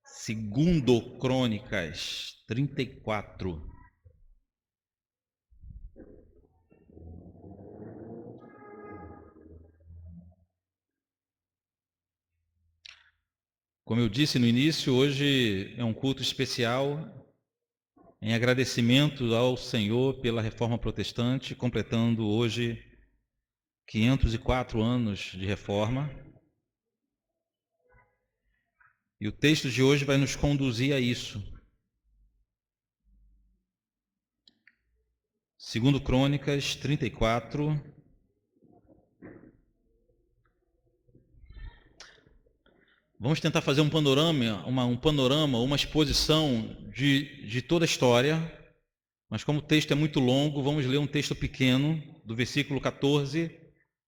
Segundo Crônicas 34. Como eu disse no início, hoje é um culto especial em agradecimento ao Senhor pela Reforma Protestante, completando hoje 504 anos de Reforma. E o texto de hoje vai nos conduzir a isso. Segundo Crônicas 34. Vamos tentar fazer um panorama, uma exposição de toda a história, mas como o texto é muito longo, vamos ler um texto pequeno, do versículo 14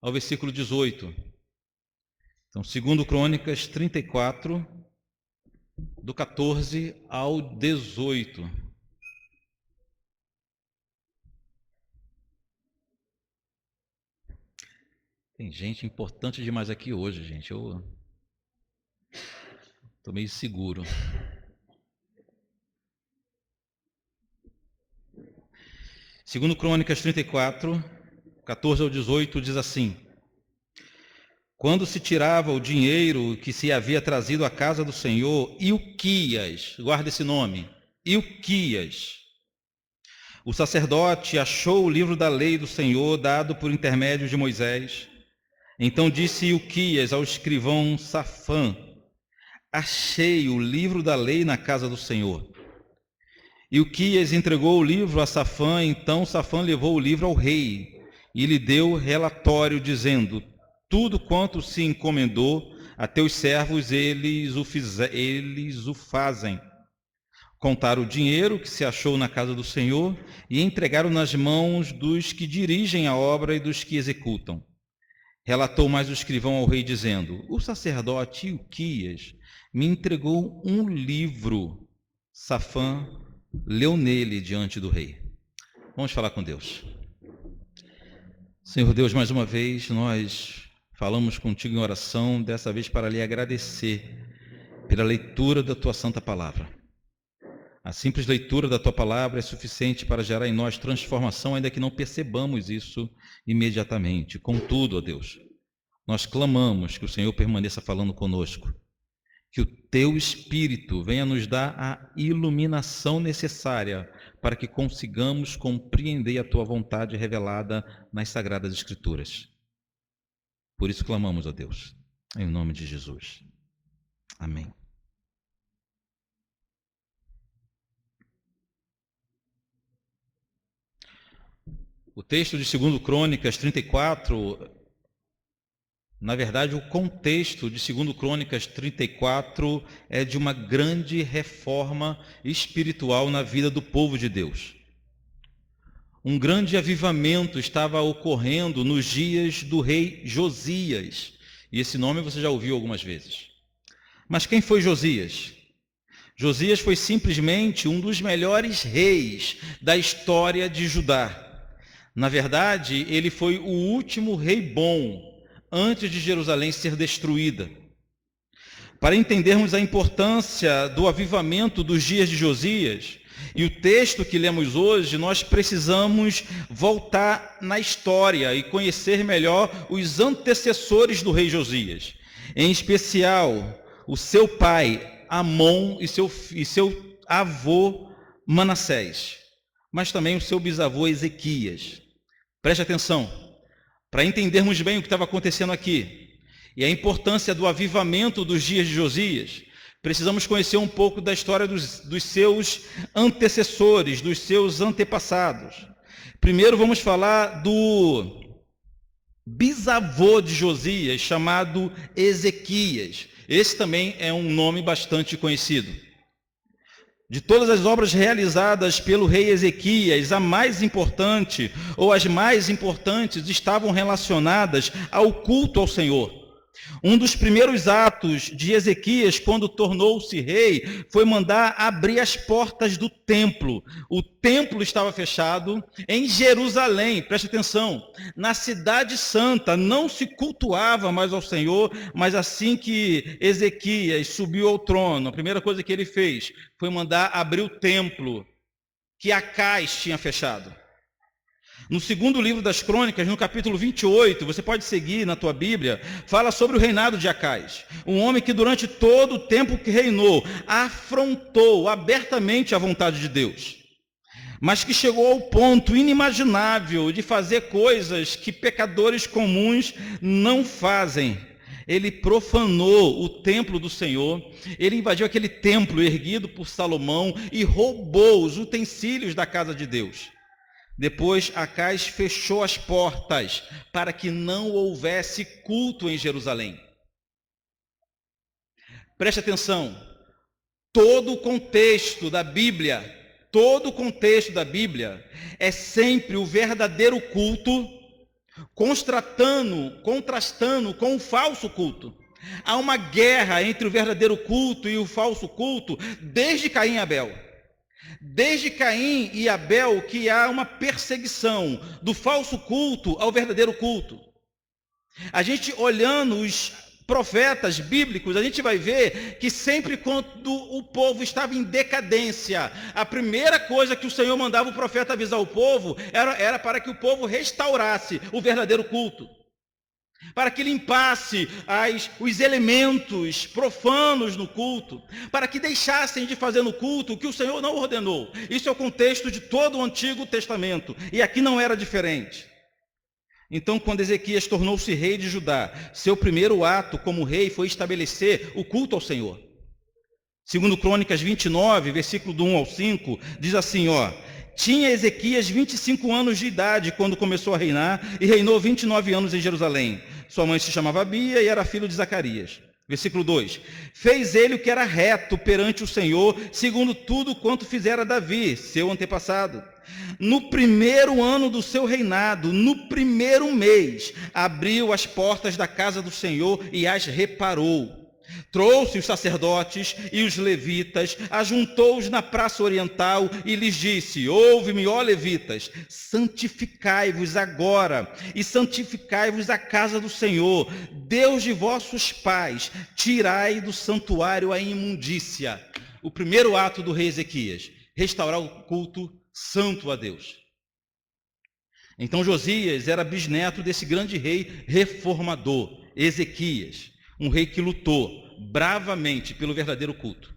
ao versículo 18. Então, segundo Crônicas 34, do 14 ao 18. Tem gente importante demais aqui hoje, gente. Eu estou meio seguro. Segundo Crônicas 34, 14 ao 18, diz assim: Quando se tirava o dinheiro que se havia trazido à casa do Senhor, Ilquias, guarda esse nome, Ilquias, o sacerdote, achou o livro da lei do Senhor, dado por intermédio de Moisés. Então disse Ilquias ao escrivão Safã: Achei o livro da lei na casa do Senhor. Ilquias entregou o livro a Safã, então Safã levou o livro ao rei e lhe deu relatório, dizendo: Tudo quanto se encomendou a teus servos, eles o fazem. Contaram o dinheiro que se achou na casa do Senhor e entregaram nas mãos dos que dirigem a obra e dos que executam. Relatou mais o escrivão ao rei, dizendo: O sacerdote Ilquias me entregou um livro. Safã leu nele diante do rei. Vamos falar com Deus. Senhor Deus, mais uma vez nós falamos contigo em oração, dessa vez para lhe agradecer pela leitura da tua santa palavra. A simples leitura da tua palavra é suficiente para gerar em nós transformação, ainda que não percebamos isso imediatamente. Contudo, ó Deus, nós clamamos que o Senhor permaneça falando conosco, que o teu Espírito venha nos dar a iluminação necessária para que consigamos compreender a tua vontade revelada nas Sagradas Escrituras. Por isso clamamos a Deus, em nome de Jesus. Amém. O texto de 2 Crônicas 34, na verdade, o contexto de 2 Crônicas 34 é de uma grande reforma espiritual na vida do povo de Deus. Um grande avivamento estava ocorrendo nos dias do rei Josias. E esse nome você já ouviu algumas vezes. Mas quem foi Josias? Josias foi simplesmente um dos melhores reis da história de Judá. Na verdade, ele foi o último rei bom antes de Jerusalém ser destruída. Para entendermos a importância do avivamento dos dias de Josias e o texto que lemos hoje, nós precisamos voltar na história e conhecer melhor os antecessores do rei Josias, em especial o seu pai Amon e seu avô Manassés, mas também o seu bisavô Ezequias. Preste atenção, para entendermos bem o que estava acontecendo aqui e a importância do avivamento dos dias de Josias, precisamos conhecer um pouco da história dos seus antecessores, dos seus antepassados. Primeiro vamos falar do bisavô de Josias, chamado Ezequias. Esse também é um nome bastante conhecido. De todas as obras realizadas pelo rei Ezequias, a mais importante, ou as mais importantes, estavam relacionadas ao culto ao Senhor. Um dos primeiros atos de Ezequias, quando tornou-se rei, foi mandar abrir as portas do templo. O templo estava fechado em Jerusalém, preste atenção, na cidade santa, não se cultuava mais ao Senhor, mas assim que Ezequias subiu ao trono, a primeira coisa que ele fez foi mandar abrir o templo que Acais tinha fechado. No segundo livro das Crônicas, no capítulo 28, você pode seguir na tua Bíblia, fala sobre o reinado de Acais. Um homem que durante todo o tempo que reinou, afrontou abertamente a vontade de Deus. Mas que chegou ao ponto inimaginável de fazer coisas que pecadores comuns não fazem. Ele profanou o templo do Senhor, ele invadiu aquele templo erguido por Salomão e roubou os utensílios da casa de Deus. Depois, Acais fechou as portas para que não houvesse culto em Jerusalém. Preste atenção, todo o contexto da Bíblia é sempre o verdadeiro culto contrastando com o falso culto. Há uma guerra entre o verdadeiro culto e o falso culto desde Caim e Abel. Desde Caim e Abel que há uma perseguição do falso culto ao verdadeiro culto. A gente olhando os profetas bíblicos, a gente vai ver que sempre quando o povo estava em decadência, a primeira coisa que o Senhor mandava o profeta avisar o povo era para que o povo restaurasse o verdadeiro culto. Para que limpasse os elementos profanos no culto, para que deixassem de fazer no culto o que o Senhor não ordenou. Isso é o contexto de todo o Antigo Testamento, e aqui não era diferente. Então, quando Ezequias tornou-se rei de Judá, seu primeiro ato como rei foi estabelecer o culto ao Senhor. Segundo Crônicas 29, versículo do 1 ao 5, diz assim, tinha Ezequias 25 anos de idade quando começou a reinar e reinou 29 anos em Jerusalém. Sua mãe se chamava Abia e era filho de Zacarias. Versículo 2. Fez ele o que era reto perante o Senhor, segundo tudo quanto fizera Davi, seu antepassado. No primeiro ano do seu reinado, no primeiro mês, abriu as portas da casa do Senhor e as reparou. Trouxe os sacerdotes e os levitas, ajuntou-os na praça oriental e lhes disse, ouve-me, ó levitas, santificai-vos agora e santificai-vos a casa do Senhor, Deus de vossos pais, tirai do santuário a imundícia. O primeiro ato do rei Ezequias, restaurar o culto santo a Deus. Então Josias era bisneto desse grande rei reformador, Ezequias. Um rei que lutou bravamente pelo verdadeiro culto.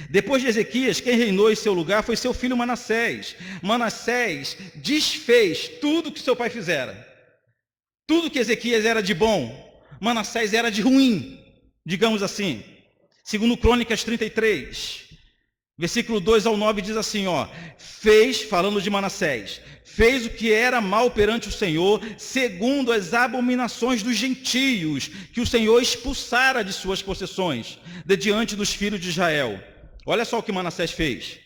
Depois de Ezequias, quem reinou em seu lugar foi seu filho Manassés. Manassés desfez tudo que seu pai fizera. Tudo que Ezequias era de bom, Manassés era de ruim, digamos assim. Segundo Crônicas 33, versículo 2 ao 9 diz assim, fez, falando de Manassés, fez o que era mal perante o Senhor, segundo as abominações dos gentios, que o Senhor expulsara de suas possessões, de diante dos filhos de Israel. Olha só o que Manassés fez.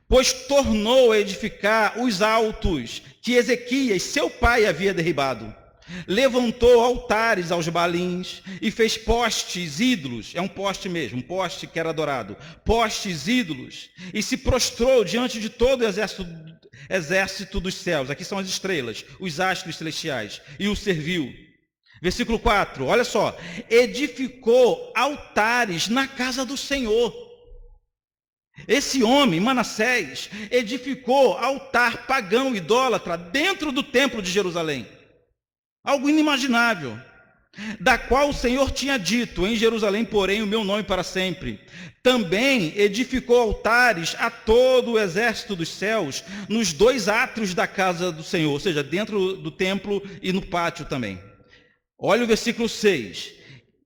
Pois tornou a edificar os altos que Ezequias, seu pai, havia derribado. Levantou altares aos Baalins e fez postes ídolos, é um poste mesmo, um poste que era adorado, postes ídolos, e se prostrou diante de todo o exército dos céus, aqui são as estrelas, os astros celestiais, e o serviu. Versículo 4, olha só, edificou altares na casa do Senhor. Esse homem, Manassés, edificou altar pagão idólatra dentro do templo de Jerusalém. Algo inimaginável, da qual o Senhor tinha dito, em Jerusalém, porém, o meu nome para sempre. Também edificou altares a todo o exército dos céus, nos dois átrios da casa do Senhor, ou seja, dentro do templo e no pátio também. Olha o versículo 6.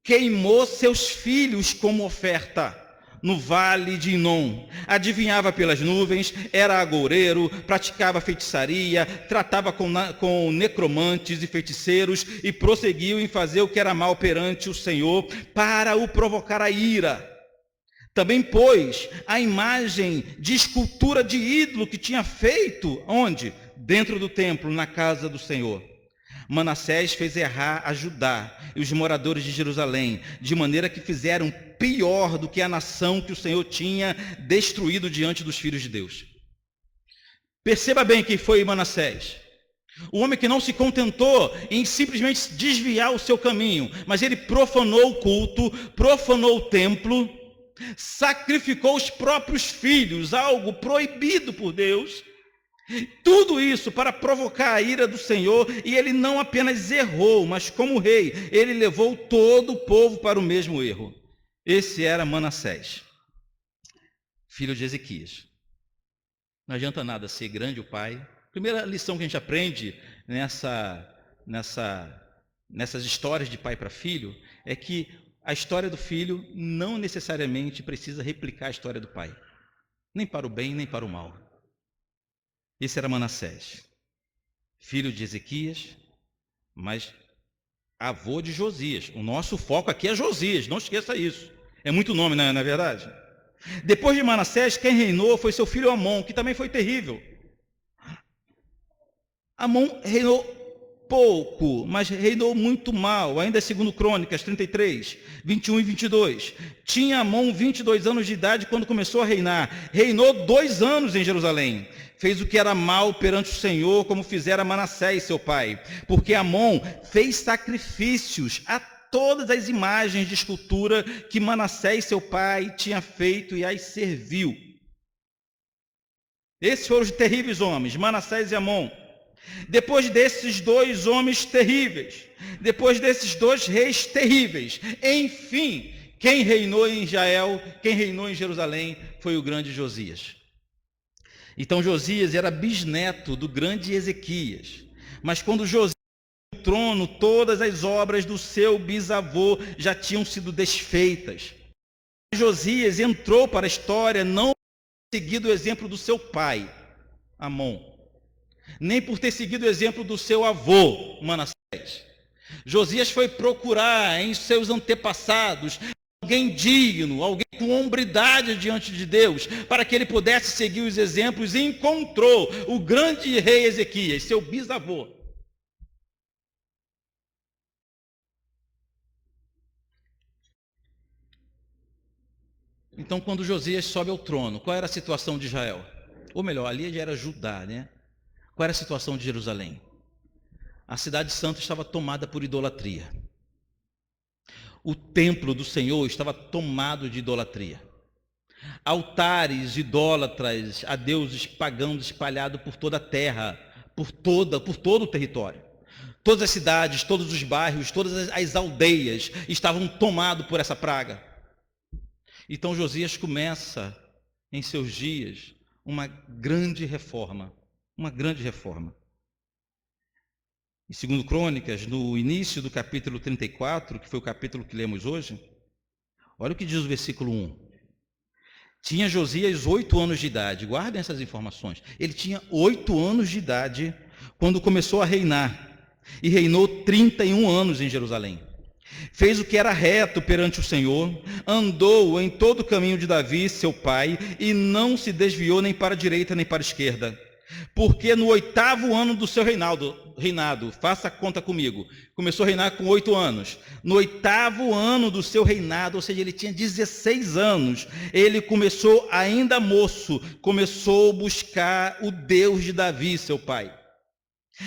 Queimou seus filhos como oferta no vale de Inom, adivinhava pelas nuvens, era agoureiro, praticava feitiçaria, tratava com necromantes e feiticeiros e prosseguiu em fazer o que era mal perante o Senhor para o provocar a ira. Também pôs a imagem de escultura de ídolo que tinha feito, onde? Dentro do templo, na casa do Senhor. Manassés fez errar a Judá e os moradores de Jerusalém, de maneira que fizeram pior do que a nação que o Senhor tinha destruído diante dos filhos de Deus. Perceba bem quem foi Manassés. O homem que não se contentou em simplesmente desviar o seu caminho, mas ele profanou o culto, profanou o templo, sacrificou os próprios filhos, algo proibido por Deus. Tudo isso para provocar a ira do Senhor, e ele não apenas errou, mas como rei, ele levou todo o povo para o mesmo erro. Esse era Manassés, filho de Ezequias. Não adianta nada ser grande o pai. Primeira lição que a gente aprende nessas histórias de pai para filho é que a história do filho não necessariamente precisa replicar a história do pai, nem para o bem, nem para o mal. Esse era Manassés, filho de Ezequias, mas avô de Josias. O nosso foco aqui é Josias, não esqueça isso. É muito nome, não é verdade? Depois de Manassés, quem reinou foi seu filho Amon, que também foi terrível. Amon reinou pouco, mas reinou muito mal. Ainda é 2 Crônicas 33, 21 e 22. Tinha Amon 22 anos de idade quando começou a reinar. Reinou 2 anos em Jerusalém. Fez o que era mal perante o Senhor, como fizera Manassés, seu pai. Porque Amon fez sacrifícios a todas as imagens de escultura que Manassés, seu pai, tinha feito e as serviu. Esses foram os terríveis homens, Manassés e Amon. Depois desses 2 homens terríveis, depois desses 2 reis terríveis, enfim, quem reinou em Israel, quem reinou em Jerusalém, foi o grande Josias. Então Josias era bisneto do grande Ezequias, mas quando Josias no trono, todas as obras do seu bisavô já tinham sido desfeitas. Josias entrou para a história não por ter seguido o exemplo do seu pai, Amon, nem por ter seguido o exemplo do seu avô, Manassés. Josias foi procurar em seus antepassados alguém digno, alguém com hombridade diante de Deus, para que ele pudesse seguir os exemplos, e encontrou o grande rei Ezequias, seu bisavô. Então, quando Josias sobe ao trono, qual era a situação de Israel? Ou melhor, ali já era Judá, né? Qual era a situação de Jerusalém? A cidade santa estava tomada por idolatria. O templo do Senhor estava tomado de idolatria. Altares idólatras a deuses pagãos espalhados por toda a terra, por todo o território. Todas as cidades, todos os bairros, todas as aldeias estavam tomados por essa praga. Então Josias começa em seus dias uma grande reforma. Uma grande reforma. Em 2 Crônicas, no início do capítulo 34, que foi o capítulo que lemos hoje, olha o que diz o versículo 1. Tinha Josias 8 anos de idade, guardem essas informações. Ele tinha 8 anos de idade quando começou a reinar, e reinou 31 anos em Jerusalém. Fez o que era reto perante o Senhor, andou em todo o caminho de Davi, seu pai, e não se desviou nem para a direita nem para a esquerda. Porque no 8º ano do seu reinado, faça conta comigo, começou a reinar com 8 anos. No 8º ano do seu reinado, ou seja, ele tinha 16 anos, ele começou ainda moço, começou a buscar o Deus de Davi, seu pai.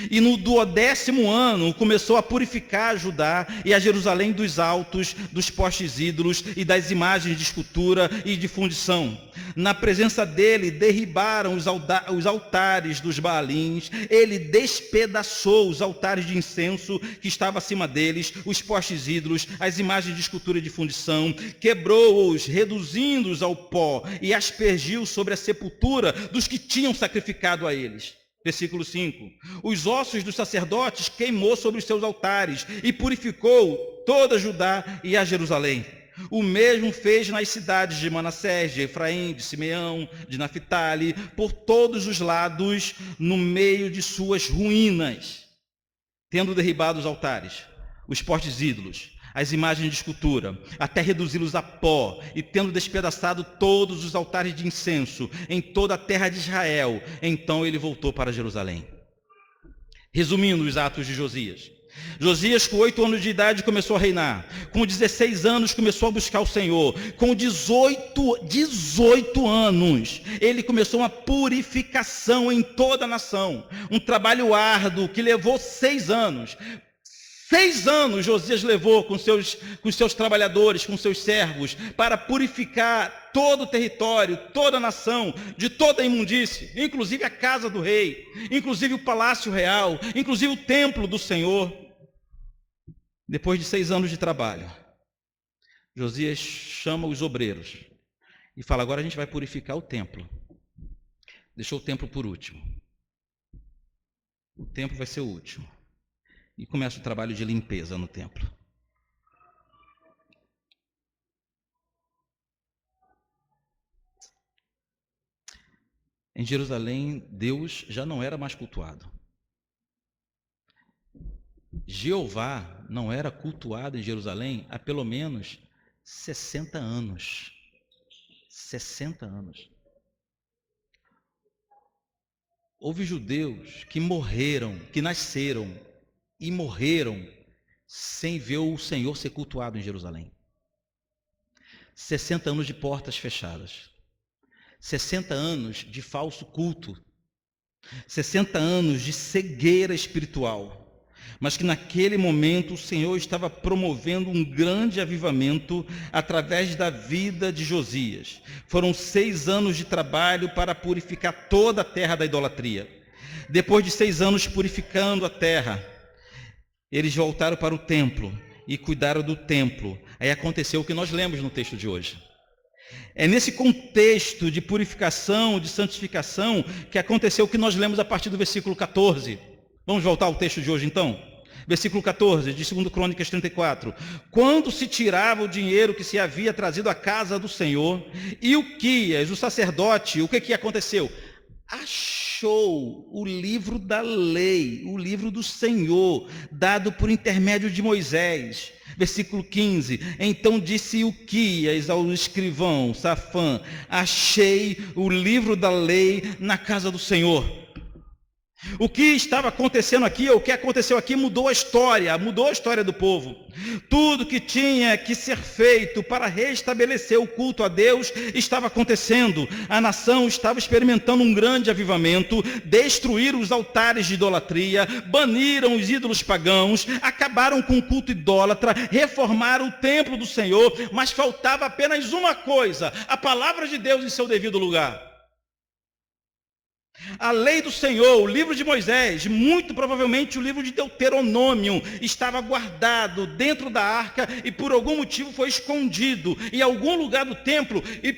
E no 12º ano começou a purificar a Judá e a Jerusalém dos altos, dos postes ídolos e das imagens de escultura e de fundição. Na presença dele derribaram os altares dos Baalins, ele despedaçou os altares de incenso que estavam acima deles, os postes ídolos, as imagens de escultura e de fundição, quebrou-os, reduzindo-os ao pó, e aspergiu sobre a sepultura dos que tinham sacrificado a eles. Versículo 5. Os ossos dos sacerdotes queimou sobre os seus altares e purificou toda Judá e a Jerusalém. O mesmo fez nas cidades de Manassés, de Efraim, de Simeão, de Naphtali, por todos os lados, no meio de suas ruínas, tendo derribado os altares, os postes ídolos, as imagens de escultura, até reduzi-los a pó, e tendo despedaçado todos os altares de incenso em toda a terra de Israel, então ele voltou para Jerusalém. Resumindo os atos de Josias. Josias, com 8 anos de idade, começou a reinar. Com 16 anos, começou a buscar o Senhor. Com 18 anos, ele começou uma purificação em toda a nação. Um trabalho árduo que levou 6 anos. 6 anos Josias levou com seus trabalhadores, com seus servos, para purificar todo o território, toda a nação, de toda a imundície, inclusive a casa do rei, inclusive o palácio real, inclusive o templo do Senhor. Depois de 6 anos de trabalho, Josias chama os obreiros e fala: agora a gente vai purificar o templo. Deixou o templo por último. O templo vai ser o último. E começa o trabalho de limpeza no templo. Em Jerusalém, Deus já não era mais cultuado. Jeová não era cultuado em Jerusalém há pelo menos 60 anos. 60 anos. Houve judeus que morreram, que nasceram e morreram sem ver o Senhor ser cultuado em Jerusalém. 60 anos de portas fechadas. 60 anos de falso culto. 60 anos de cegueira espiritual. Mas que naquele momento o Senhor estava promovendo um grande avivamento através da vida de Josias. Foram 6 anos de trabalho para purificar toda a terra da idolatria. Depois de 6 anos purificando a terra, eles voltaram para o templo e cuidaram do templo. Aí aconteceu o que nós lemos no texto de hoje. É nesse contexto de purificação, de santificação, que aconteceu o que nós lemos a partir do versículo 14. Vamos voltar ao texto de hoje então? Versículo 14, de 2 Crônicas 34. Quando se tirava o dinheiro que se havia trazido à casa do Senhor, Ilquias, o sacerdote, o que aconteceu? Achou o livro da lei, o livro do Senhor, dado por intermédio de Moisés. Versículo 15. Então disse Ilquias ao escrivão Safã: achei o livro da lei na casa do Senhor. O que estava acontecendo aqui, ou o que aconteceu aqui, mudou a história do povo. Tudo que tinha que ser feito para restabelecer o culto a Deus estava acontecendo. A nação estava experimentando um grande avivamento, destruíram os altares de idolatria, baniram os ídolos pagãos, acabaram com o culto idólatra, reformaram o templo do Senhor, mas faltava apenas uma coisa: a palavra de Deus em seu devido lugar. A lei do Senhor, o livro de Moisés, muito provavelmente o livro de Deuteronômio, estava guardado dentro da arca e por algum motivo foi escondido em algum lugar do templo. E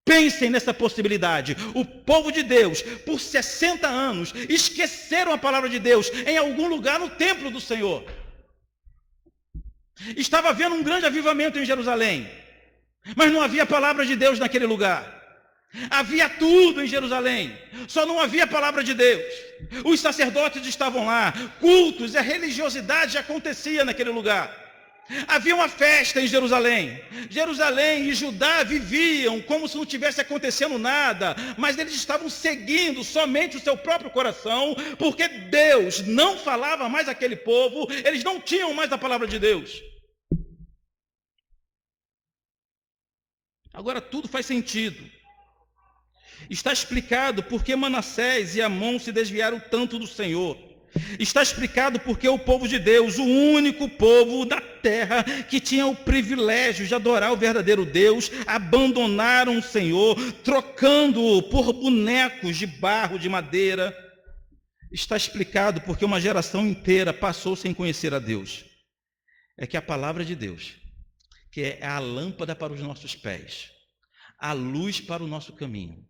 pensem nessa possibilidade: o povo de Deus, por 60 anos, esqueceram a palavra de Deus em algum lugar no templo do Senhor. Estava havendo um grande avivamento em Jerusalém, mas não havia palavra de Deus naquele lugar. Havia tudo em Jerusalém, só não havia palavra de Deus. Os sacerdotes estavam lá, cultos e a religiosidade acontecia naquele lugar. Havia uma festa em Jerusalém. Jerusalém e Judá viviam como se não tivesse acontecendo nada, mas eles estavam seguindo somente o seu próprio coração, porque Deus não falava mais àquele povo, eles não tinham mais a palavra de Deus. Agora tudo faz sentido. Está explicado porque Manassés e Amon se desviaram tanto do Senhor. Está explicado porque o povo de Deus, o único povo da terra que tinha o privilégio de adorar o verdadeiro Deus, abandonaram o Senhor, trocando-o por bonecos de barro, de madeira. Está explicado porque uma geração inteira passou sem conhecer a Deus. É que a palavra de Deus, que é a lâmpada para os nossos pés, a luz para o nosso caminho,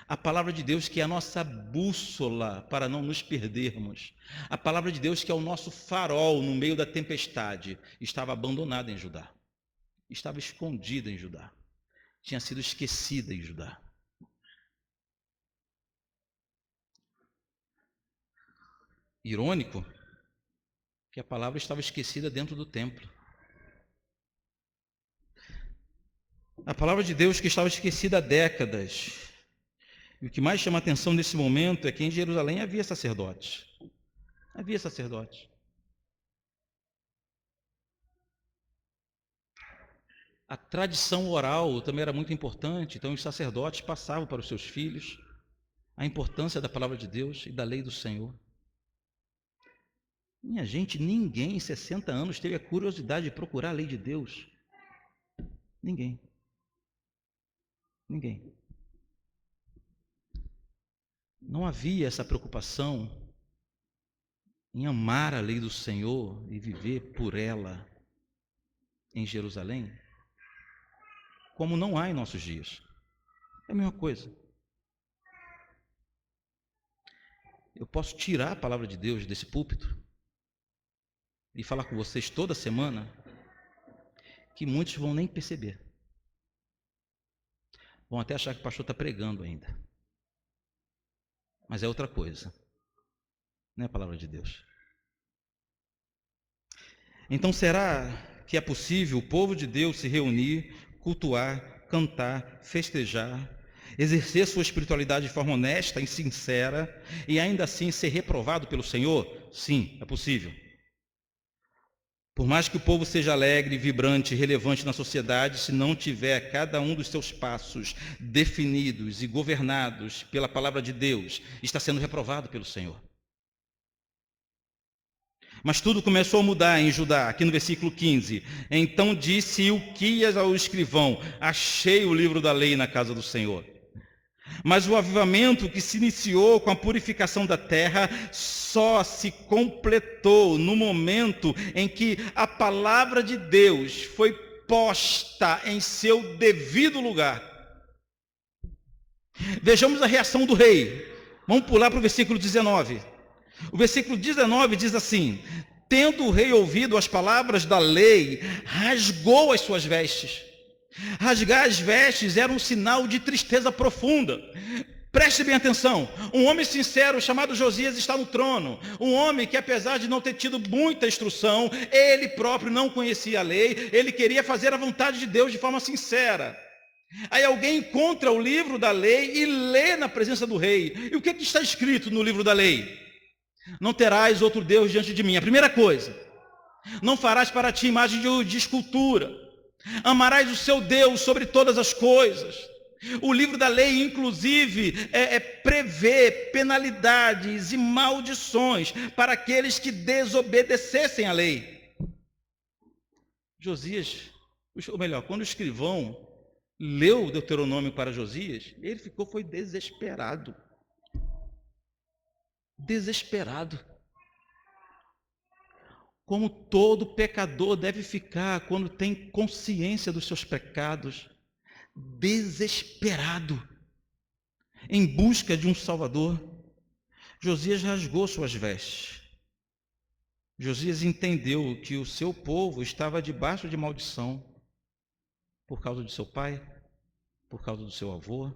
a palavra de Deus que é a nossa bússola para não nos perdermos, a palavra de Deus que é o nosso farol no meio da tempestade, estava abandonada em Judá, estava escondida em Judá, tinha sido esquecida em Judá. Irônico que a palavra estava esquecida dentro do templo. A palavra de Deus que estava esquecida há décadas. E o que mais chama a atenção nesse momento é que em Jerusalém havia sacerdotes. Havia sacerdotes. A tradição oral também era muito importante, então os sacerdotes passavam para os seus filhos a importância da palavra de Deus e da lei do Senhor. Minha gente, ninguém em 60 anos teve a curiosidade de procurar a lei de Deus. Ninguém. Ninguém. Não havia essa preocupação em amar a lei do Senhor e viver por ela em Jerusalém, como não há em nossos dias. É a mesma coisa. Eu posso tirar a palavra de Deus desse púlpito e falar com vocês toda semana que muitos vão nem perceber. Vão até achar que o pastor está pregando ainda. Mas é outra coisa. Não é a palavra de Deus. Então será que é possível o povo de Deus se reunir, cultuar, cantar, festejar, exercer sua espiritualidade de forma honesta e sincera e ainda assim ser reprovado pelo Senhor? Sim, é possível. Por mais que o povo seja alegre, vibrante e relevante na sociedade, se não tiver cada um dos seus passos definidos e governados pela palavra de Deus, está sendo reprovado pelo Senhor. Mas tudo começou a mudar em Judá, aqui no versículo 15. Então disse Ilquias ao escrivão: achei o livro da lei na casa do Senhor. Mas o avivamento que se iniciou com a purificação da terra só se completou no momento em que a palavra de Deus foi posta em seu devido lugar. Vejamos a reação do rei. Vamos pular para o versículo 19. O versículo 19 diz assim: tendo o rei ouvido as palavras da lei, rasgou as suas vestes. Rasgar as vestes era um sinal de tristeza profunda. Preste bem atenção, um homem sincero chamado Josias está no trono, um homem que apesar de não ter tido muita instrução, ele próprio não conhecia a lei, ele queria fazer a vontade de Deus de forma sincera. Aí alguém encontra o livro da lei e lê na presença do rei. E o que está escrito no livro da lei? Não terás outro Deus diante de mim. A primeira coisa, não farás para ti imagem de escultura. Amarás o seu Deus sobre todas as coisas. O livro da lei, inclusive, prevê penalidades e maldições para aqueles que desobedecessem à lei. Josias, ou melhor, quando o escrivão leu o Deuteronômio para Josias, ele foi desesperado. Desesperado. Como todo pecador deve ficar quando tem consciência dos seus pecados, desesperado, em busca de um Salvador. Josias rasgou suas vestes. Josias entendeu que o seu povo estava debaixo de maldição, por causa de seu pai, por causa do seu avô.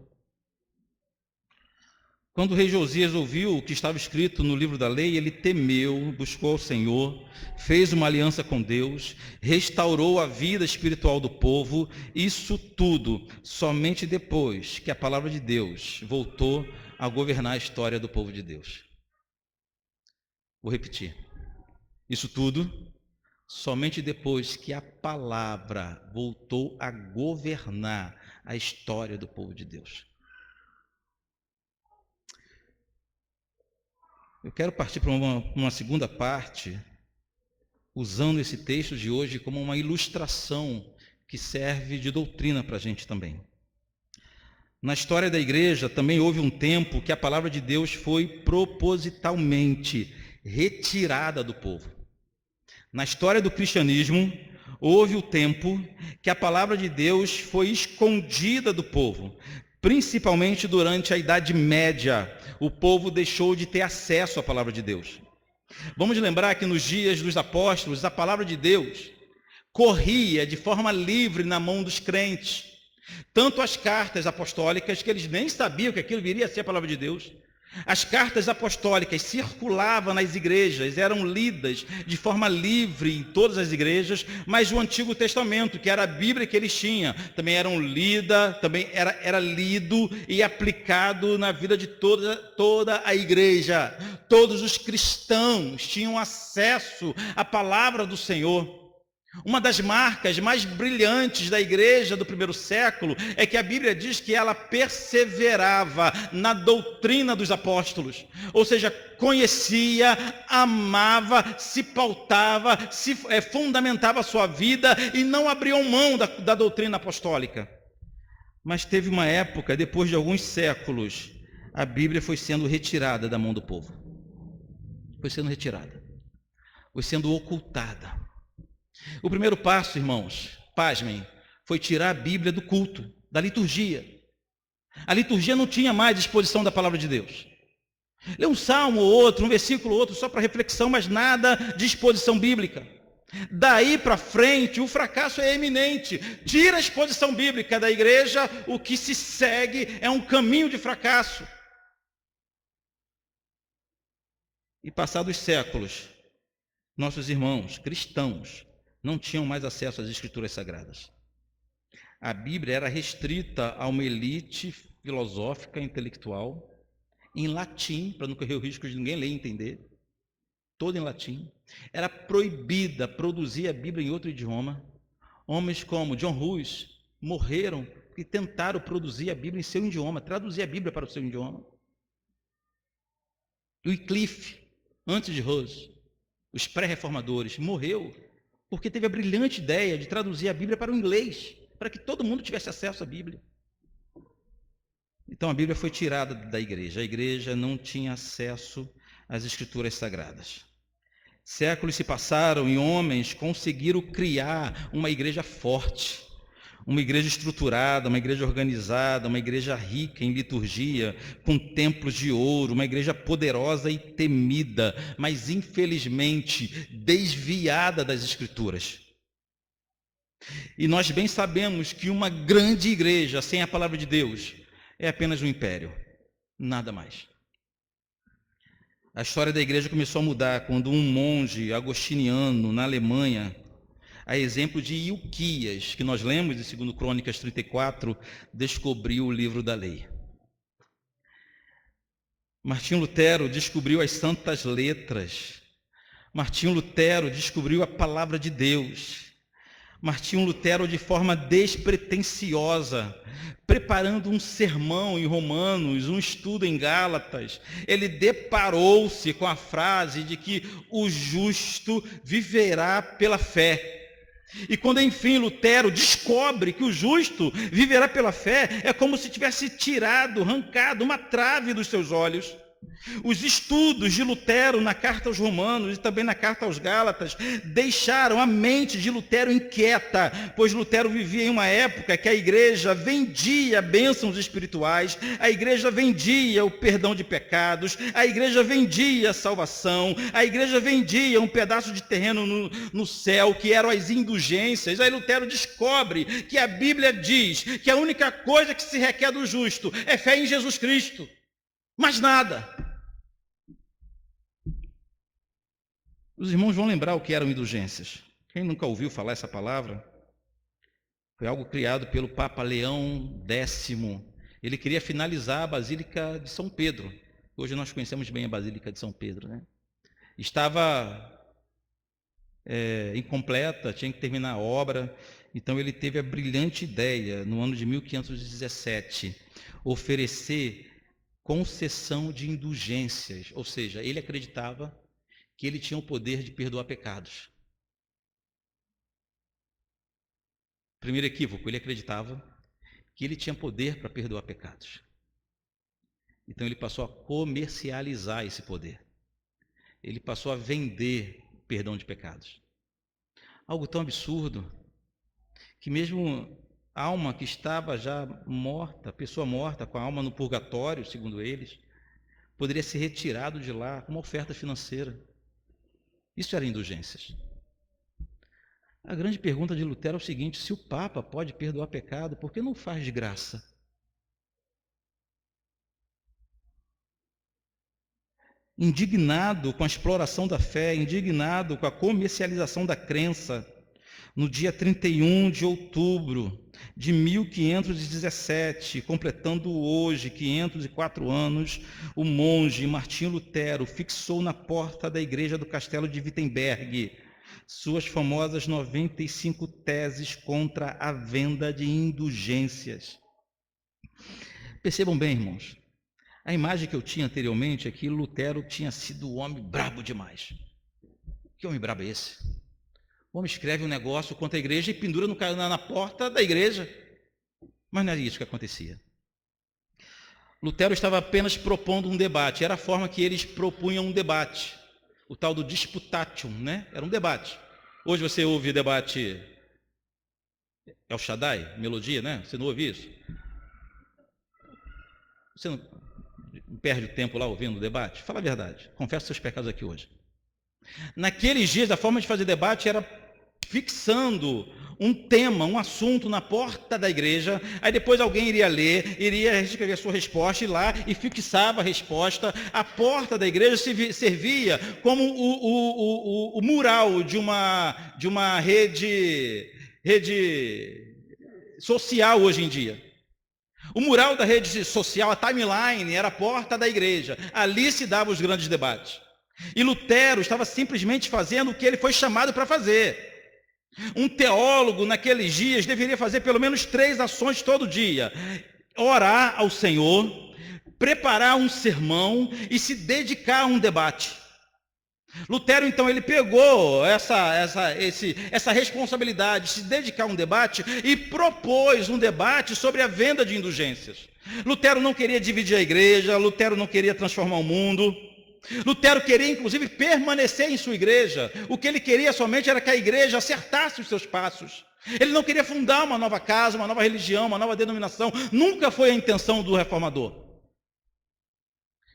Quando o rei Josias ouviu o que estava escrito no livro da lei, ele temeu, buscou ao Senhor, fez uma aliança com Deus, restaurou a vida espiritual do povo, isso tudo somente depois que a palavra de Deus voltou a governar a história do povo de Deus. Vou repetir. Isso tudo somente depois que a palavra voltou a governar a história do povo de Deus. Eu quero partir para uma segunda parte, usando esse texto de hoje como uma ilustração que serve de doutrina para a gente também. Na história da igreja também houve um tempo que a palavra de Deus foi propositalmente retirada do povo. Na história do cristianismo, houve o tempo que a palavra de Deus foi escondida do povo. Principalmente durante a Idade Média, o povo deixou de ter acesso à palavra de Deus. Vamos lembrar que nos dias dos apóstolos, a palavra de Deus corria de forma livre na mão dos crentes. Tanto as cartas apostólicas, que eles nem sabiam que aquilo viria a ser a palavra de Deus, As cartas apostólicas circulavam nas igrejas, eram lidas de forma livre em todas as igrejas, mas o Antigo Testamento, que era a Bíblia que eles tinham, também era lido e aplicado na vida de toda a igreja. Todos os cristãos tinham acesso à palavra do Senhor. Uma das marcas mais brilhantes da igreja do primeiro século é que a Bíblia diz que ela perseverava na doutrina dos apóstolos, ou seja, conhecia, amava, se pautava, fundamentava a sua vida e não abriam mão da doutrina apostólica. Mas teve uma época, depois de alguns séculos, a Bíblia foi sendo retirada da mão do povo. Foi sendo retirada, foi sendo ocultada. O primeiro passo, irmãos, pasmem, foi tirar a Bíblia do culto, da liturgia. A liturgia não tinha mais disposição da palavra de Deus. Lê um salmo ou outro, um versículo ou outro, só para reflexão, mas nada de exposição bíblica. Daí para frente, o fracasso é eminente. Tira a exposição bíblica da igreja, o que se segue é um caminho de fracasso. E passados séculos, nossos irmãos cristãos não tinham mais acesso às escrituras sagradas. A Bíblia era restrita a uma elite filosófica, intelectual, em latim, para não correr o risco de ninguém ler e entender, toda em latim. Era proibida produzir a Bíblia em outro idioma. Homens como John Hus morreram e tentaram produzir a Bíblia em seu idioma, traduzir a Bíblia para o seu idioma. Wycliffe, antes de Hus, os pré-reformadores, morreu porque teve a brilhante ideia de traduzir a Bíblia para o inglês, para que todo mundo tivesse acesso à Bíblia. Então a Bíblia foi tirada da igreja. A igreja não tinha acesso às escrituras sagradas. Séculos se passaram e homens conseguiram criar uma igreja forte, uma igreja estruturada, uma igreja organizada, uma igreja rica em liturgia, com templos de ouro, uma igreja poderosa e temida, mas infelizmente desviada das Escrituras. E nós bem sabemos que uma grande igreja sem a palavra de Deus é apenas um império, nada mais. A história da igreja começou a mudar quando um monge agostiniano na Alemanha, a exemplo de Ilquias, que nós lemos em 2 Crônicas 34, descobriu o livro da lei. Martinho Lutero descobriu as santas letras. Martinho Lutero descobriu a palavra de Deus. Martinho Lutero, de forma despretensiosa, preparando um sermão em Romanos, um estudo em Gálatas, ele deparou-se com a frase de que o justo viverá pela fé. E quando, enfim, Lutero descobre que o justo viverá pela fé, é como se tivesse tirado, arrancado uma trave dos seus olhos. Os estudos de Lutero na carta aos Romanos e também na carta aos Gálatas deixaram a mente de Lutero inquieta, pois Lutero vivia em uma época que a igreja vendia bênçãos espirituais, a igreja vendia o perdão de pecados, a igreja vendia a salvação, a igreja vendia um pedaço de terreno no céu, que eram as indulgências. Aí Lutero descobre que a Bíblia diz que a única coisa que se requer do justo é fé em Jesus Cristo. Mais nada. Os irmãos vão lembrar o que eram indulgências. Quem nunca ouviu falar essa palavra? Foi algo criado pelo Papa Leão X. Ele queria finalizar a Basílica de São Pedro. Hoje nós conhecemos bem a Basílica de São Pedro, né? Estava incompleta, tinha que terminar a obra. Então ele teve a brilhante ideia, no ano de 1517, oferecer concessão de indulgências, ou seja, ele acreditava que ele tinha o poder de perdoar pecados. Primeiro equívoco, ele acreditava que ele tinha poder para perdoar pecados. Então ele passou a comercializar esse poder. Ele passou a vender perdão de pecados. Algo tão absurdo que mesmo alma que estava já morta, pessoa morta com a alma no purgatório, segundo eles, poderia ser retirado de lá como oferta financeira. Isso era indulgências. A grande pergunta de Lutero é o seguinte: se o Papa pode perdoar pecado, por que não faz de graça? indignado com a exploração da fé, indignado com a comercialização da crença, no dia 31 de outubro de 1517, completando hoje 504 anos, o monge Martinho Lutero fixou na porta da igreja do castelo de Wittenberg suas famosas 95 teses contra a venda de indulgências. Percebam bem, irmãos, a imagem que eu tinha anteriormente é que Lutero tinha sido um homem brabo demais. Que homem brabo é esse? O homem escreve um negócio contra a igreja e pendura na porta da igreja. Mas não é isso que acontecia. Lutero estava apenas propondo um debate. Era a forma que eles propunham um debate. O tal do disputatium, né? Era um debate. Hoje você ouve debate El Shaddai, melodia, né? Você não ouve isso? Você não perde o tempo lá ouvindo o debate? Fala a verdade. Confessa seus pecados aqui hoje. Naqueles dias, a forma de fazer debate era fixando um tema, um assunto na porta da igreja, aí depois alguém iria ler, iria escrever a sua resposta, ir lá e fixava a resposta. A porta da igreja servia como o mural de uma rede social hoje em dia. O mural da rede social, a timeline, era a porta da igreja. Ali se davam os grandes debates. E Lutero estava simplesmente fazendo o que ele foi chamado para fazer. Um teólogo naqueles dias deveria fazer pelo menos 3 ações todo dia: orar ao Senhor, preparar um sermão e se dedicar a um debate. Lutero, então, ele pegou essa responsabilidade de se dedicar a um debate e propôs um debate sobre a venda de indulgências. Lutero não queria dividir a igreja, Lutero não queria transformar o mundo. Lutero queria, inclusive, permanecer em sua igreja. O que ele queria somente era que a igreja acertasse os seus passos. Ele não queria fundar uma nova casa, uma nova religião, uma nova denominação. Nunca foi a intenção do reformador.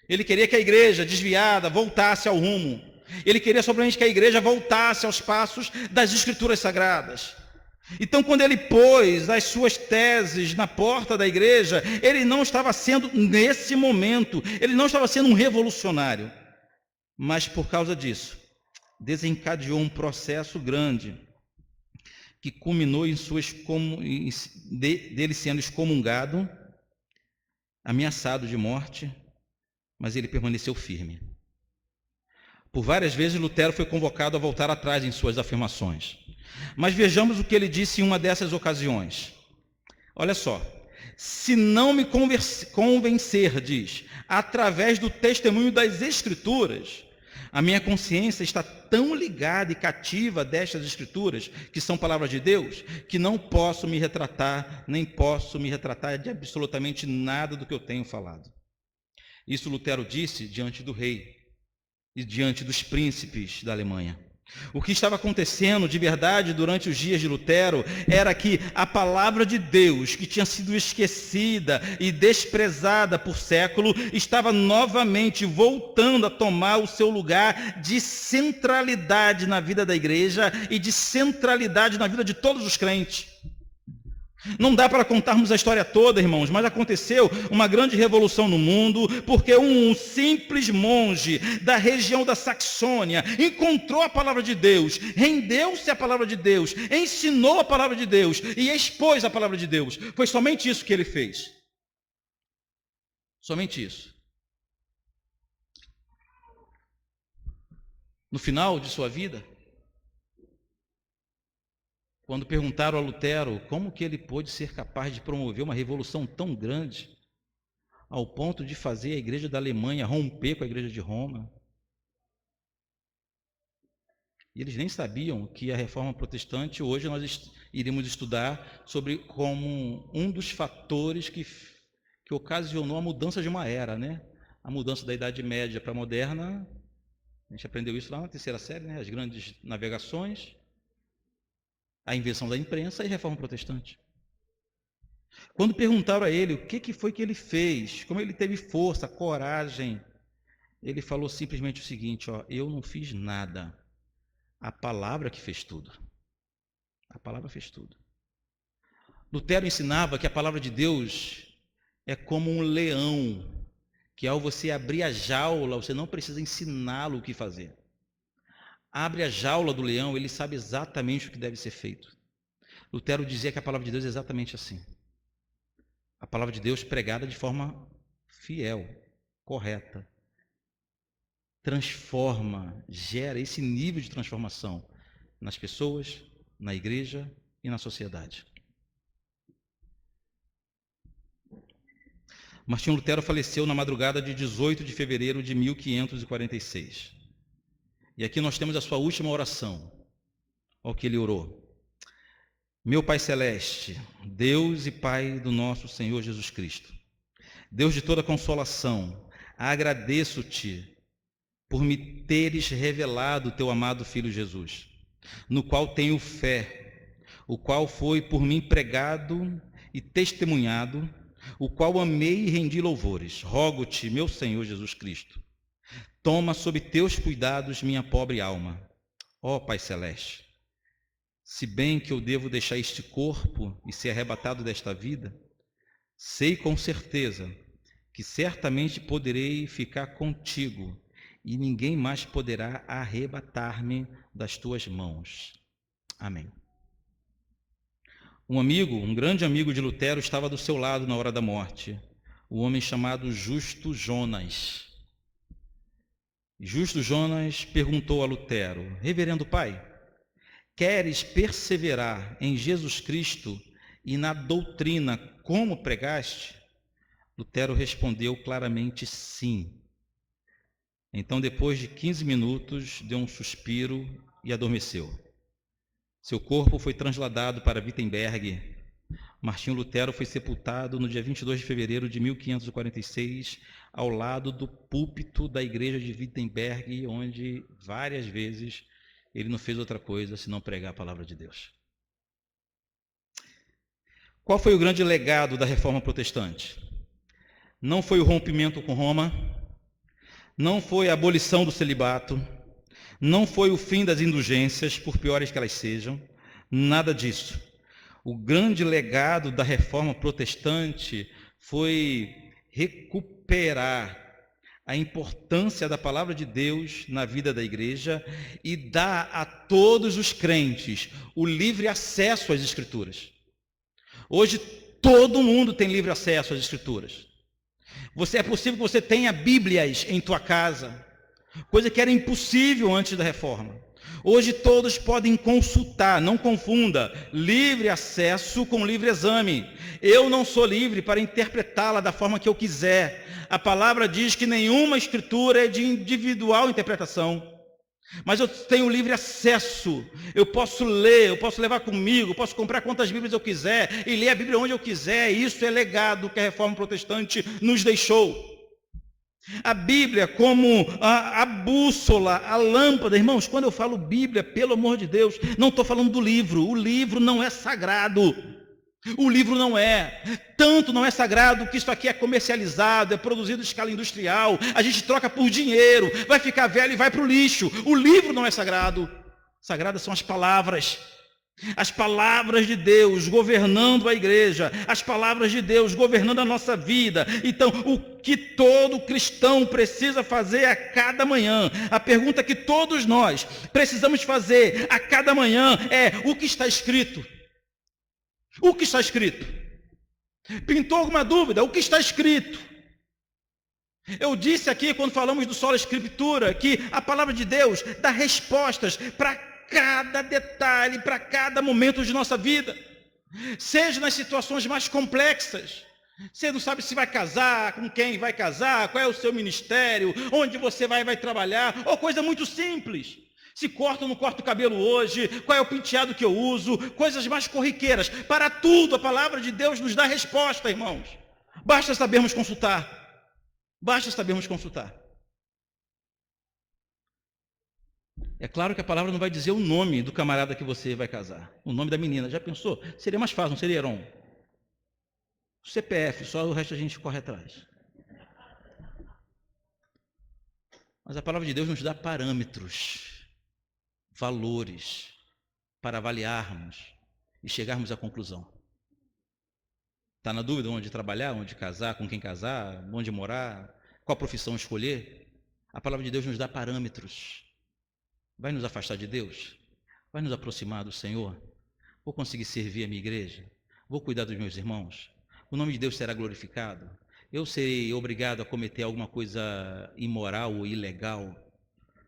Ele queria que a igreja desviada voltasse ao rumo. Ele queria somente que a igreja voltasse aos passos das Escrituras Sagradas. Então, quando ele pôs as suas teses na porta da igreja, ele não estava sendo, nesse momento, ele não estava sendo um revolucionário. Mas, por causa disso, desencadeou um processo grande que culminou em dele sendo excomungado, ameaçado de morte, mas ele permaneceu firme. Por várias vezes, Lutero foi convocado a voltar atrás em suas afirmações. Mas vejamos o que ele disse em uma dessas ocasiões. Olha só. Se não me convencer, diz, através do testemunho das Escrituras, a minha consciência está tão ligada e cativa destas Escrituras, que são palavras de Deus, que não posso me retratar, nem posso me retratar de absolutamente nada do que eu tenho falado. Isso Lutero disse diante do rei e diante dos príncipes da Alemanha. O que estava acontecendo de verdade durante os dias de Lutero era que a palavra de Deus, que tinha sido esquecida e desprezada por século, estava novamente voltando a tomar o seu lugar de centralidade na vida da igreja e de centralidade na vida de todos os crentes. Não dá para contarmos a história toda, irmãos, mas aconteceu uma grande revolução no mundo, porque um simples monge da região da Saxônia encontrou a palavra de Deus, rendeu-se à palavra de Deus, ensinou a palavra de Deus e expôs a palavra de Deus. Foi somente isso que ele fez. Somente isso. No final de sua vida, quando perguntaram a Lutero como que ele pôde ser capaz de promover uma revolução tão grande, ao ponto de fazer a igreja da Alemanha romper com a igreja de Roma. E eles nem sabiam que a reforma protestante, hoje nós iríamos estudar sobre como um dos fatores que ocasionou a mudança de uma era, né? A mudança da Idade Média para a moderna. A gente aprendeu isso lá na 3ª série, né? As grandes navegações, a invenção da imprensa e a reforma protestante. Quando perguntaram a ele o que foi que ele fez, como ele teve força, coragem, ele falou simplesmente o seguinte: eu não fiz nada, a palavra que fez tudo. A palavra fez tudo. Lutero ensinava que a palavra de Deus é como um leão que ao você abrir a jaula, você não precisa ensiná-lo o que fazer. Abre a jaula do leão, ele sabe exatamente o que deve ser feito. Lutero dizia que a palavra de Deus é exatamente assim. A palavra de Deus pregada de forma fiel, correta, transforma, gera esse nível de transformação nas pessoas, na igreja e na sociedade. Martinho Lutero faleceu na madrugada de 18 de fevereiro de 1546. E aqui nós temos a sua última oração, ao que ele orou. Meu Pai Celeste, Deus e Pai do nosso Senhor Jesus Cristo, Deus de toda consolação, agradeço-te por me teres revelado o teu amado Filho Jesus, no qual tenho fé, o qual foi por mim pregado e testemunhado, o qual amei e rendi louvores. Rogo-te, meu Senhor Jesus Cristo, toma sob teus cuidados minha pobre alma. Ó Pai Celeste, se bem que eu devo deixar este corpo e ser arrebatado desta vida, sei com certeza que certamente poderei ficar contigo e ninguém mais poderá arrebatar-me das tuas mãos. Amém. Um grande amigo de Lutero, estava do seu lado na hora da morte, o homem chamado Justo Jonas. Justo Jonas perguntou a Lutero: Reverendo Pai, queres perseverar em Jesus Cristo e na doutrina como pregaste? Lutero respondeu claramente sim. Então, depois de 15 minutos, deu um suspiro e adormeceu. Seu corpo foi trasladado para Wittenberg. Martinho Lutero foi sepultado no dia 22 de fevereiro de 1546, ao lado do púlpito da igreja de Wittenberg, onde várias vezes ele não fez outra coisa senão pregar a palavra de Deus. Qual foi o grande legado da Reforma Protestante? Não foi o rompimento com Roma, não foi a abolição do celibato, não foi o fim das indulgências, por piores que elas sejam, nada disso. O grande legado da Reforma Protestante foi recuperar a importância da palavra de Deus na vida da igreja e dar a todos os crentes o livre acesso às Escrituras. Hoje todo mundo tem livre acesso às Escrituras. É possível que você tenha Bíblias em tua casa, coisa que era impossível antes da reforma. Hoje todos podem consultar, não confunda livre acesso com livre exame. Eu não sou livre para interpretá-la da forma que eu quiser. A palavra diz que nenhuma escritura é de individual interpretação. Mas eu tenho livre acesso, eu posso ler, eu posso levar comigo, eu posso comprar quantas Bíblias eu quiser e ler a Bíblia onde eu quiser. Isso é legado que a Reforma Protestante nos deixou. A Bíblia como a bússola, a lâmpada. Irmãos, quando eu falo Bíblia, pelo amor de Deus, não estou falando do livro. O livro não é sagrado. O livro não é. Tanto não é sagrado que isso aqui é comercializado, é produzido em escala industrial. A gente troca por dinheiro, vai ficar velho e vai para o lixo. O livro não é sagrado. Sagradas são as palavras. As palavras de Deus governando a igreja, as palavras de Deus governando a nossa vida. Então, o que todo cristão precisa fazer a cada manhã, a pergunta que todos nós precisamos fazer a cada manhã é: o que está escrito? O que está escrito? Pintou alguma dúvida? O que está escrito? Eu disse aqui, quando falamos do Sola Escritura, que a palavra de Deus dá respostas para cada detalhe, para cada momento de nossa vida, seja nas situações mais complexas. Você não sabe se vai casar, com quem vai casar, qual é o seu ministério, onde você vai trabalhar, ou coisa muito simples. Se corto ou não corto o cabelo hoje, qual é o penteado que eu uso, coisas mais corriqueiras. Para tudo a palavra de Deus nos dá resposta, irmãos. Basta sabermos consultar. Basta sabermos consultar. É claro que a palavra não vai dizer o nome do camarada que você vai casar. O nome da menina. Já pensou? Seria mais fácil, não seria, Heron? O CPF, só o resto a gente corre atrás. Mas a palavra de Deus nos dá parâmetros, valores, para avaliarmos e chegarmos à conclusão. Está na dúvida onde trabalhar, onde casar, com quem casar, onde morar? qual profissão escolher, a palavra de Deus nos dá parâmetros. Vai nos afastar de Deus? Vai nos aproximar do Senhor? Vou conseguir servir a minha igreja? Vou cuidar dos meus irmãos? O nome de Deus será glorificado? Eu serei obrigado a cometer alguma coisa imoral ou ilegal?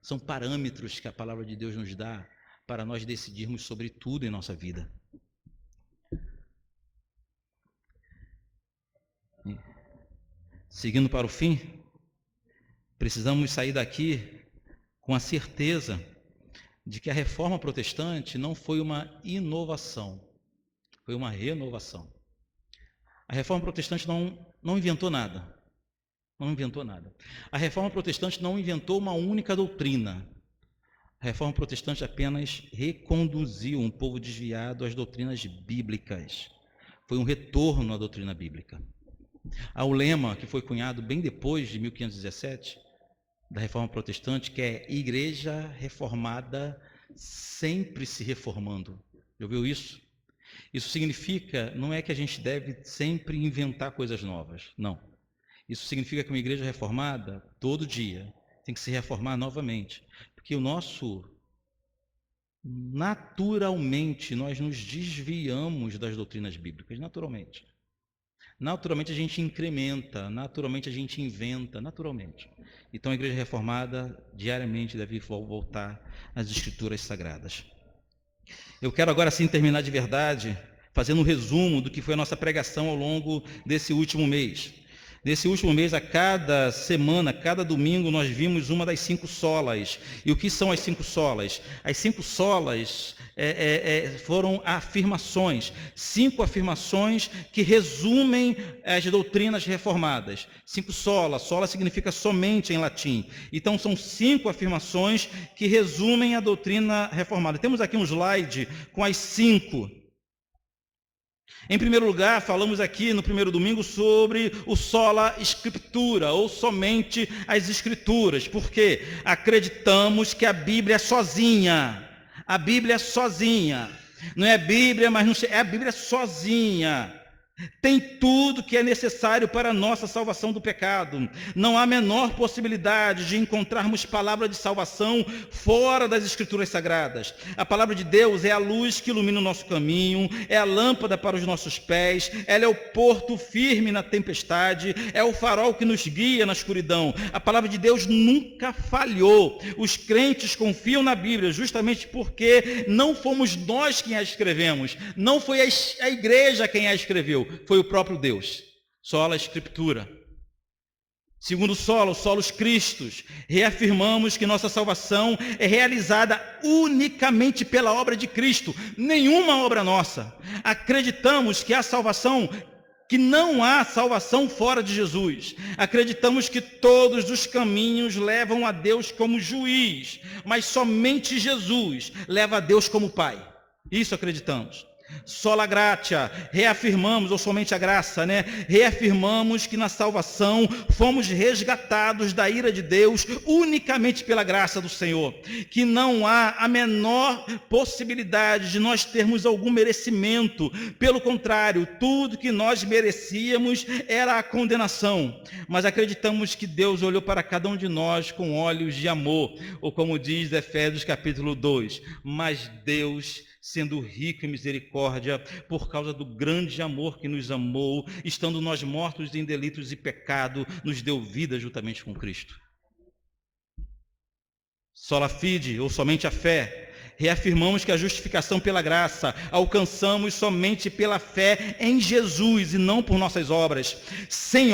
São parâmetros que a palavra de Deus nos dá para nós decidirmos sobre tudo em nossa vida. Seguindo para o fim, precisamos sair daqui com a certeza de que a reforma protestante não foi uma inovação, foi uma renovação. A reforma protestante não inventou nada. Não inventou nada. A reforma protestante não inventou uma única doutrina. A reforma protestante apenas reconduziu um povo desviado às doutrinas bíblicas. Foi um retorno à doutrina bíblica. Há o lema que foi cunhado bem depois de 1517, da reforma protestante, que é Igreja Reformada sempre se reformando. Já ouviu isso? Isso significa, não é que a gente deve sempre inventar coisas novas, não. Isso significa que uma igreja reformada, todo dia, tem que se reformar novamente. Porque naturalmente, nós nos desviamos das doutrinas bíblicas, naturalmente. Naturalmente a gente incrementa, naturalmente a gente inventa, naturalmente. Então a igreja reformada diariamente deve voltar às escrituras sagradas. Eu quero agora sim terminar de verdade, fazendo um resumo do que foi a nossa pregação ao longo desse último mês. Nesse último mês, a cada semana, cada domingo, nós vimos uma das 5 solas. E o que são as 5 solas? As 5 solas foram afirmações. 5 afirmações que resumem as doutrinas reformadas. 5 sola. Sola significa somente em latim. Então, são 5 afirmações que resumem a doutrina reformada. Temos aqui um slide com as 5. Em primeiro lugar, falamos aqui no primeiro domingo sobre o sola scriptura, ou somente as escrituras, porque acreditamos que a Bíblia é sozinha. A Bíblia é sozinha. Não é a Bíblia, mas não é a Bíblia sozinha. Tem tudo que é necessário para a nossa salvação do pecado. Não há a menor possibilidade de encontrarmos palavra de salvação fora das Escrituras Sagradas. A palavra de Deus é a luz que ilumina o nosso caminho, é a lâmpada para os nossos pés, ela é o porto firme na tempestade, é o farol que nos guia na escuridão. A palavra de Deus nunca falhou. Os crentes confiam na Bíblia justamente porque não fomos nós quem a escrevemos, não foi a igreja quem a escreveu. Foi o próprio Deus. Sola Escritura. Segundo solo, solos Cristos. Reafirmamos que nossa salvação é realizada unicamente pela obra de Cristo, nenhuma obra nossa. Acreditamos que que não há salvação fora de Jesus. Acreditamos que todos os caminhos levam a Deus como juiz, mas somente Jesus leva a Deus como Pai. Isso acreditamos. Sola gratia, reafirmamos, ou somente a graça, reafirmamos que na salvação fomos resgatados da ira de Deus unicamente pela graça do Senhor, que não há a menor possibilidade de nós termos algum merecimento. Pelo contrário, tudo que nós merecíamos era a condenação, mas acreditamos que Deus olhou para cada um de nós com olhos de amor, ou como diz Efésios capítulo 2, mas Deus, sendo rico em misericórdia, por causa do grande amor que nos amou, estando nós mortos em delitos e pecado, nos deu vida juntamente com Cristo. Sola fide, ou somente a fé. Reafirmamos que a justificação pela graça alcançamos somente pela fé em Jesus e não por nossas obras, sem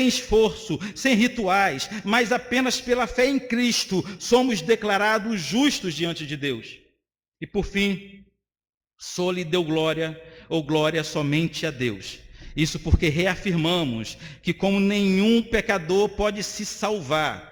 esforço, sem rituais, mas apenas pela fé em Cristo somos declarados justos diante de Deus. E por fim, soli deu glória, ou glória somente a Deus. Isso porque reafirmamos que como nenhum pecador pode se salvar,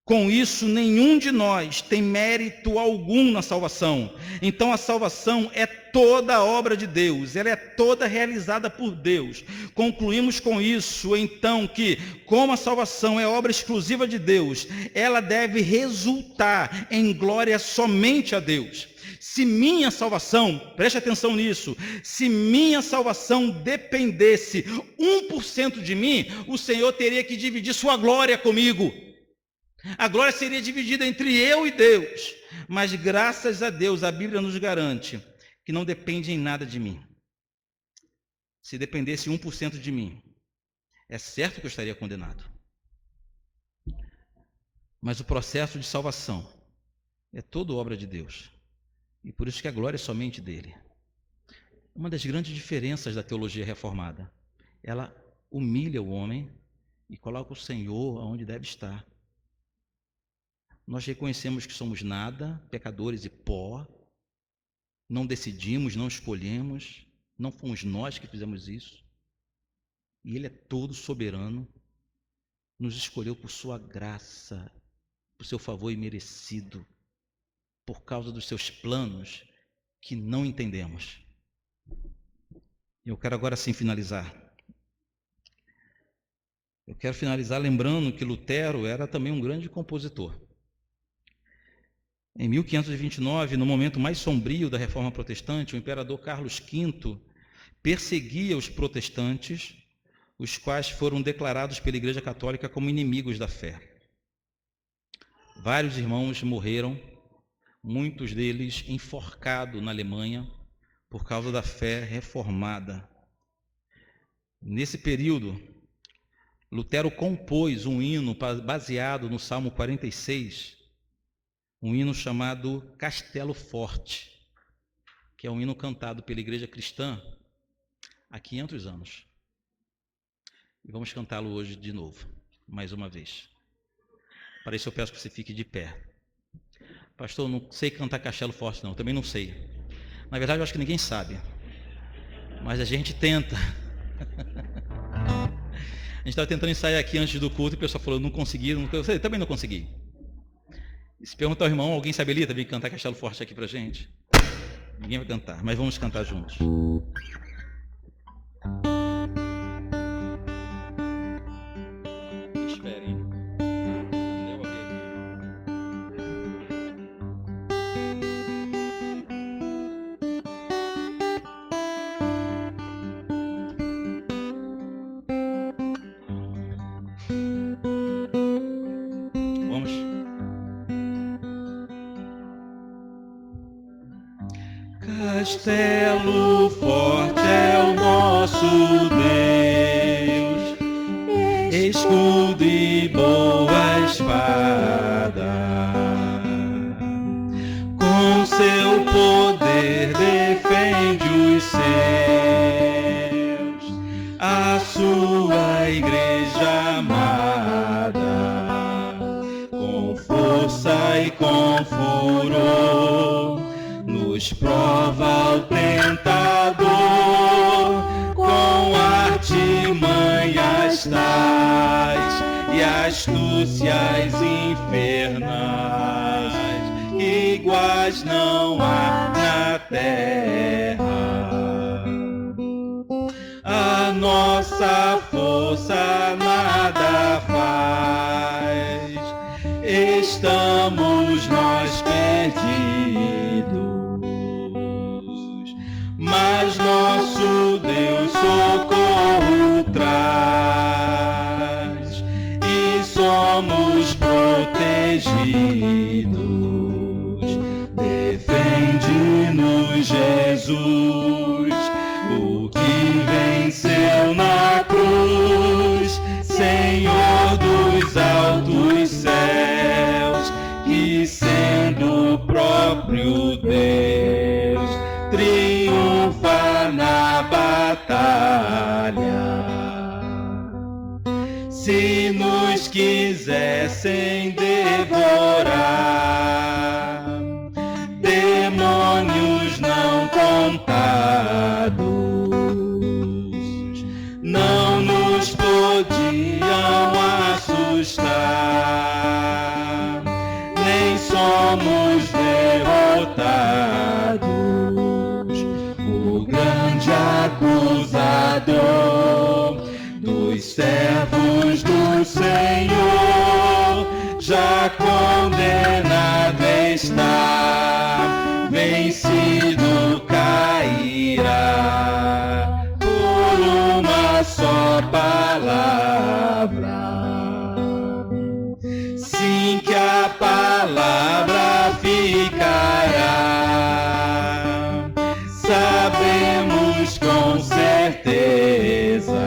com isso nenhum de nós tem mérito algum na salvação. Então a salvação é toda a obra de Deus, ela é toda realizada por Deus. Concluímos com isso, então, que como a salvação é obra exclusiva de Deus, ela deve resultar em glória somente a Deus. Se minha salvação, preste atenção nisso, se minha salvação dependesse 1% de mim, o Senhor teria que dividir sua glória comigo. A glória seria dividida entre eu e Deus. Mas graças a Deus, a Bíblia nos garante que não depende em nada de mim. Se dependesse 1% de mim, é certo que eu estaria condenado. Mas o processo de salvação é toda obra de Deus. E por isso que a glória é somente dele. Uma das grandes diferenças da teologia reformada, ela humilha o homem e coloca o Senhor onde deve estar. Nós reconhecemos que somos nada, pecadores e pó, não decidimos, não escolhemos, não fomos nós que fizemos isso. E ele é todo soberano, nos escolheu por sua graça, por seu favor imerecido, por causa dos seus planos que não entendemos. Eu quero agora sim finalizar. Eu quero finalizar lembrando que Lutero era também um grande compositor. Em 1529, no momento mais sombrio da Reforma Protestante, o imperador Carlos V perseguia os protestantes, os quais foram declarados pela Igreja Católica como inimigos da fé. Vários irmãos morreram, muitos deles enforcados na Alemanha por causa da fé reformada. Nesse período, Lutero compôs um hino baseado no Salmo 46, um hino chamado Castelo Forte, que é um hino cantado pela Igreja Cristã há 500 anos. E vamos cantá-lo hoje de novo, mais uma vez. Para isso eu peço que você fique de pé. Pastor, não sei cantar Castelo Forte não, também não sei. Na verdade eu acho que ninguém sabe, mas a gente tenta. A gente estava tentando ensaiar aqui antes do culto e o pessoal falou, não consegui, eu também não consegui. E se perguntar ao irmão, alguém sabe ali também cantar Castelo Forte aqui pra gente? Ninguém vai cantar, mas vamos cantar juntos. Esperem. Castelo forte é o nosso Deus, escudo e boa espada, com seu poder defende os seus, a sua igreja amada, com força e com furor, nos prova o tentador, com artimanhas tais e astúcias infernais, iguais não há na terra. A nossa força nada faz, estamos nós perdidos, mas nosso Deus socorro traz e somos protegidos. Defende-nos, Jesus, o que venceu na cruz, Senhor dos altos céus, que sendo o próprio Deus triunfa na batalha. Se nos quisessem devorar, demônios não contados não nos podiam assustar, nem somos derrotados. O grande acusador dos servos do Senhor já condenado está, vencido cairá por uma só palavra. Sim, que a palavra ficará, sabemos com certeza,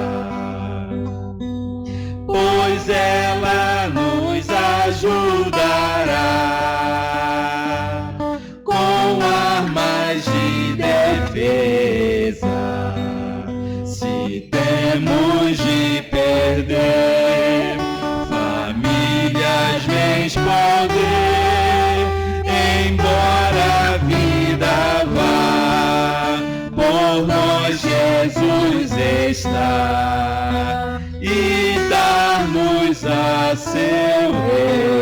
pois ela nos ajudará com armas de defesa. Se temos de perder famílias, bens, poder, embora a vida vá, por nós Jesus está, e dar-nos a seu reino.